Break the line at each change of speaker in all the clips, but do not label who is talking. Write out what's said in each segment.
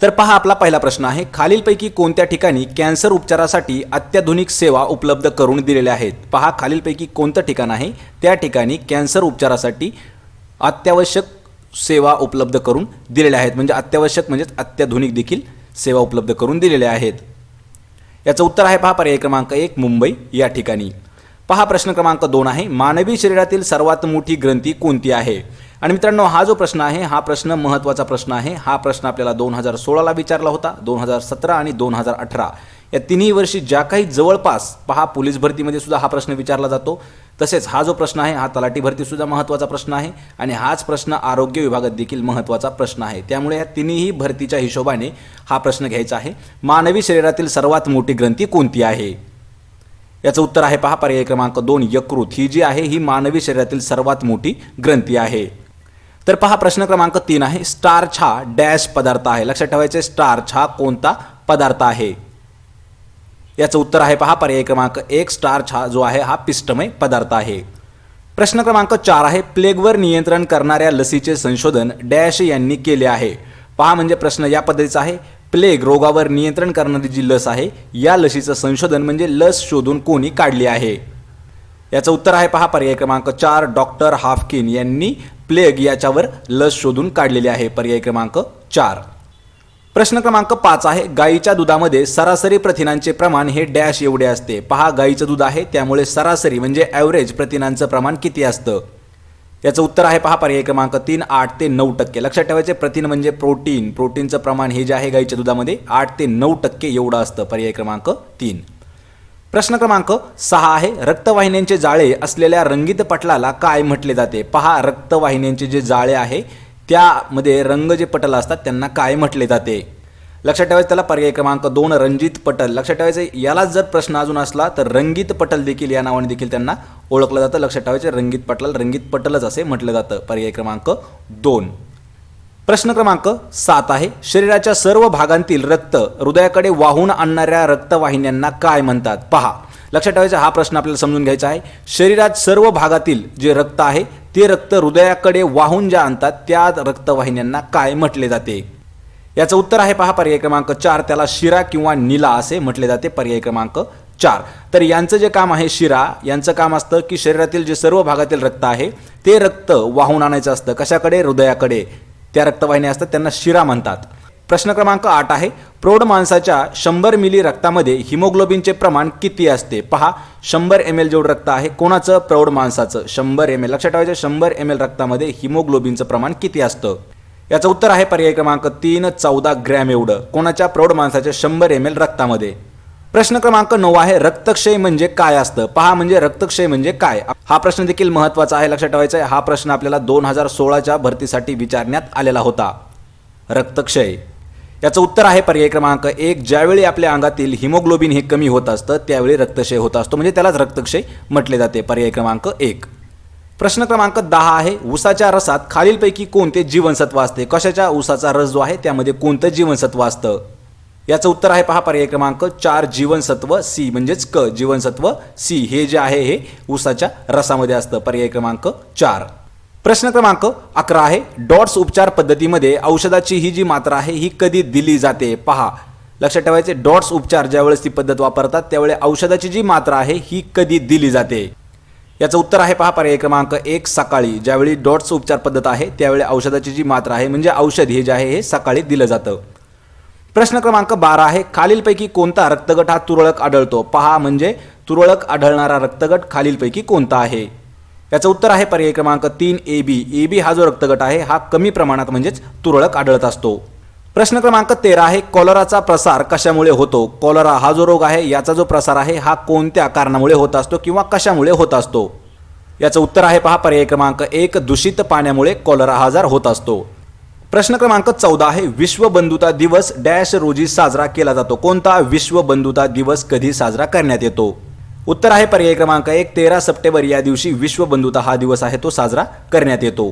तर पहा आपला पहिला प्रश्न आहे, खालीलपैकी कोणत्या ठिकाणी कॅन्सर उपचारासाठी अत्याधुनिक सेवा उपलब्ध करून दिलेल्या आहेत. पहा खालीलपैकी कोणतं ठिकाण आहे त्या ठिकाणी कॅन्सर उपचारासाठी अत्यावश्यक सेवा उपलब्ध करून दिलेल्या आहेत. म्हणजे अत्यावश्यक म्हणजेच अत्याधुनिक देखील सेवा उपलब्ध करून दिलेल्या आहेत. याचं उत्तर आहे पहा पर्याय क्रमांक 1 मुंबई या ठिकाणी. पहा प्रश्न क्रमांक 2 आहे, मानवी शरीरातील सर्वात मोठी ग्रंथी कोणती आहे. आणि मित्रांनो हा जो प्रश्न आहे हा प्रश्न महत्त्वाचा प्रश्न आहे. हा प्रश्न आपल्याला 2016ला विचारला होता, 2017 आणि 2018 या तिन्ही वर्षी ज्या काही जवळपास पहा पोलीस भरतीमध्ये सुद्धा हा प्रश्न विचारला जातो. तसेच हा जो प्रश्न आहे हा तलाठी भरतीसुद्धा महत्त्वाचा प्रश्न आहे आणि हाच प्रश्न आरोग्य विभागात देखील महत्त्वाचा प्रश्न आहे. त्यामुळे या तिन्ही भरतीच्या हिशोबाने हा प्रश्न घ्यायचा आहे. मानवी शरीरातील सर्वात मोठी ग्रंथी कोणती आहे. याचं उत्तर आहे पहा पर्याय क्रमांक 2 यकृत. ही जी आहे ही मानवी शरीरातील सर्वात मोठी ग्रंथी आहे. तर पहा प्रश्न क्रमांक 3 आहे, स्टार्च हा डॅश पदार्थ आहे. लक्षात ठेवायचे स्टार्च हा कोणता पदार्थ आहे. याचं उत्तर आहे पहा पर्याय क्रमांक 1 स्टार्च हा जो आहे हा पिष्टमय पदार्थ आहे. प्रश्न क्रमांक 4 आहे, प्लेगवर नियंत्रण करणाऱ्या लसीचे संशोधन डॅश यांनी केले आहे. पहा म्हणजे प्रश्न या पद्धतीचा आहे, प्लेग रोगावर नियंत्रण करणारी जी लस आहे या लसीचं संशोधन म्हणजे लस शोधून कोणी काढली आहे. याचं उत्तर आहे पहा पर्याय क्रमांक 4 डॉक्टर हाफकिन यांनी प्लेग याच्यावर लस शोधून काढलेली आहे. पर्याय क्रमांक 4. प्रश्न क्रमांक 5 आहे, गाईच्या दुधामध्ये सरासरी प्रथिनांचे प्रमाण हे डॅश एवढे असते. पहा गाईचं दूध आहे त्यामुळे सरासरी म्हणजे ॲव्हरेज प्रथिनांचं प्रमाण किती असतं. याचं उत्तर आहे पहा पर्याय क्रमांक 3 8 ते 9%. लक्षात ठेवायचे प्रथिन म्हणजे प्रोटीन, प्रोटीनचं प्रमाण हे जे आहे गाईच्या दुधामध्ये 8 ते 9% एवढं असतं. पर्याय क्रमांक 3. प्रश्न क्रमांक 6 आहे, रक्तवाहिन्यांचे जाळे असलेल्या रंगीत पटलाला काय म्हटले जाते. पहा रक्तवाहिन्यांचे जे जाळे आहे त्यामध्ये रंग जे पटल असतात त्यांना काय म्हटले जाते. लक्षात ठेवायचं त्याला पर्याय क्रमांक 2 रंजित पटल. लक्षात ठेवायचं यालाच जर प्रश्न अजून असला तर रंगीत पटल देखील या नावाने देखील त्यांना ओळखलं जातं. लक्षात ठेवायचे रंगीत पटल रंगीत पटलच असे म्हटलं जातं. पर्याय क्रमांक 2. प्रश्न क्रमांक 7 आहे, शरीराच्या सर्व भागांतील रक्त हृदयाकडे वाहून आणणाऱ्या रक्तवाहिन्यांना काय म्हणतात. पहा लक्षात ठेवायचा हा प्रश्न आपल्याला समजून घ्यायचा आहे. शरीरात सर्व भागातील जे रक्त आहे ते रक्त हृदयाकडे वाहून ज्या आणतात त्या रक्तवाहिन्यांना काय म्हटले जाते. याचं उत्तर आहे पहा पर्याय क्रमांक 4 त्याला शिरा किंवा नीला असे म्हटले जाते. पर्याय क्रमांक 4. तर यांचं जे काम आहे शिरा यांचं काम असतं की शरीरातील जे सर्व भागातील रक्त आहे ते रक्त वाहून आणायचं असतं. कशाकडे हृदयाकडे. त्या रक्तवाहिन्या असतात त्यांना शिरा म्हणतात. प्रश्न क्रमांक 8 आहे, प्रौढ माणसाच्या 100 मिली रक्तामध्ये हिमोग्लोबिनचे प्रमाण किती असते. पहा 100 ml जेवढं रक्त आहे कोणाचं प्रौढ माणसाचं 100 ml. लक्षात ठेवायचं 100 ml रक्तामध्ये हिमोग्लोबिनचं प्रमाण किती असतं. याचं उत्तर आहे पर्याय क्रमांक 3 14 ग्रॅम एवढं कोणाच्या प्रौढ माणसाच्या 100 ml रक्तामध्ये. प्रश्न क्रमांक 9 आहे, रक्तक्षय म्हणजे काय असतं. पहा म्हणजे रक्तक्षय म्हणजे काय. हा प्रश्न देखील महत्त्वाचा आहे. लक्षात ठेवायचा आहे हा प्रश्न आपल्याला 2016च्या भरतीसाठी विचारण्यात आलेला होता. रक्तक्षय याचं उत्तर आहे पर्याय क्रमांक 1 ज्यावेळी आपल्या अंगातील हिमोग्लोबिन हे कमी होत असतं त्यावेळी रक्तक्षय होत असतो म्हणजे त्यालाच रक्तक्षय म्हटले जाते. पर्याय क्रमांक 1. प्रश्न क्रमांक 10 आहे, ऊसाच्या रसात खालीलपैकी कोणते जीवनसत्व असते. कशाच्या ऊसाचा रस जो आहे त्यामध्ये कोणतं जीवनसत्व असतं. याचं उत्तर आहे पहा पर्याय क्रमांक 4 जीवनसत्व सी म्हणजेच क जीवनसत्व सी हे जे आहे हे ऊसाच्या रसामध्ये असतं. पर्याय क्रमांक 4. प्रश्न क्रमांक 11 आहे, डॉट्स उपचार पद्धतीमध्ये औषधाची ही जी मात्रा आहे ही कधी दिली जाते. पहा लक्षात ठेवायचे डॉट्स उपचार ज्यावेळेस ती पद्धत वापरतात त्यावेळी औषधाची जी मात्रा आहे ही कधी दिली जाते. याचं उत्तर आहे पहा पर्याय क्रमांक 1 सकाळी. ज्यावेळी डॉट्स उपचार पद्धत आहे त्यावेळी औषधाची जी मात्रा आहे म्हणजे औषध हे जे आहे हे सकाळी दिलं जातं. प्रश्न क्रमांक 12 आहे, खालीलपैकी कोणता रक्तगट हा तुरळक आढळतो. पहा म्हणजे तुरळक आढळणारा रक्तगट खालीलपैकी कोणता आहे. याचं उत्तर आहे पर्याय क्रमांक 3 AB. AB हा जो रक्तगट आहे हा कमी प्रमाणात म्हणजेच तुरळक आढळत असतो. प्रश्न क्रमांक 13 आहे, कॉलराचा प्रसार कशामुळे होतो. कॉलरा हा जो रोग आहे याचा जो प्रसार आहे हा कोणत्या कारणामुळे होत असतो किंवा कशामुळे होत असतो. याचं उत्तर आहे पहा पर्याय क्रमांक 1 दूषित पाण्यामुळे कॉलरा हा आजार होत असतो. प्रश्न क्रमांक 14 आहे, विश्व बंधुता दिवस डॅश रोजी साजरा केला जातो. कोणता विश्व बंधुता दिवस कधी साजरा करण्यात येतो. उत्तर आहे पर्याय क्रमांक 1 13 सप्टेंबर या दिवशी विश्व बंधुता हा दिवस आहे तो साजरा करण्यात येतो.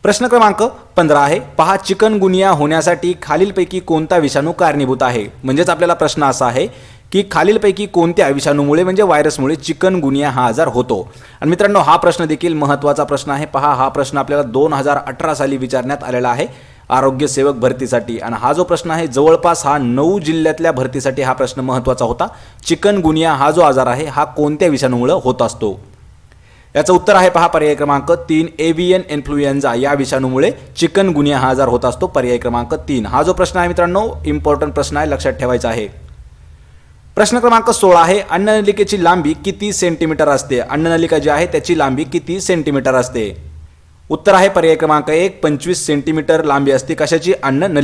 प्रश्न क्रमांक 15 आहे, पहा चिकनगुनिया होण्यासाठी खालीलपैकी कोणता विषाणू कारणीभूत आहे. म्हणजेच आपल्याला प्रश्न असा आहे की खालीलपैकी कोणत्या विषाणूमुळे म्हणजे व्हायरसमुळे चिकनगुनिया हा आजार होतो. आणि मित्रांनो हा प्रश्न देखील महत्त्वाचा प्रश्न आहे. पहा हा प्रश्न आपल्याला 2018 साली विचारण्यात आलेला आहे आरोग्य सेवक भरतीसाठी. आणि हा जो प्रश्न आहे जवळपास हा 9 जिल्ह्यातल्या भरतीसाठी हा प्रश्न महत्त्वाचा होता. चिकनगुनिया हा जो आजार आहे हा कोणत्या विषाणूमुळे होत असतो? याचं उत्तर आहे पहा पर्याय क्रमांक 3 एव्हियन इन्फ्लुएन्झा या विषाणूमुळे चिकनगुनिया हा आजार होत असतो. पर्याय क्रमांक 3. हा जो प्रश्न आहे मित्रांनो इम्पॉर्टंट प्रश्न आहे, लक्षात ठेवायचा आहे. प्रश्न क्रमांक 16 आहे अन्ननलिकेची लांबी किती सेंटीमीटर असते? अन्ननलिका जी आहे त्याची लांबी किती सेंटीमीटर असते? उत्तर आहे पर्याय क्रमांक 1 25 सेंटीमीटर लांबी असते. कशाची? अन्ननलिका.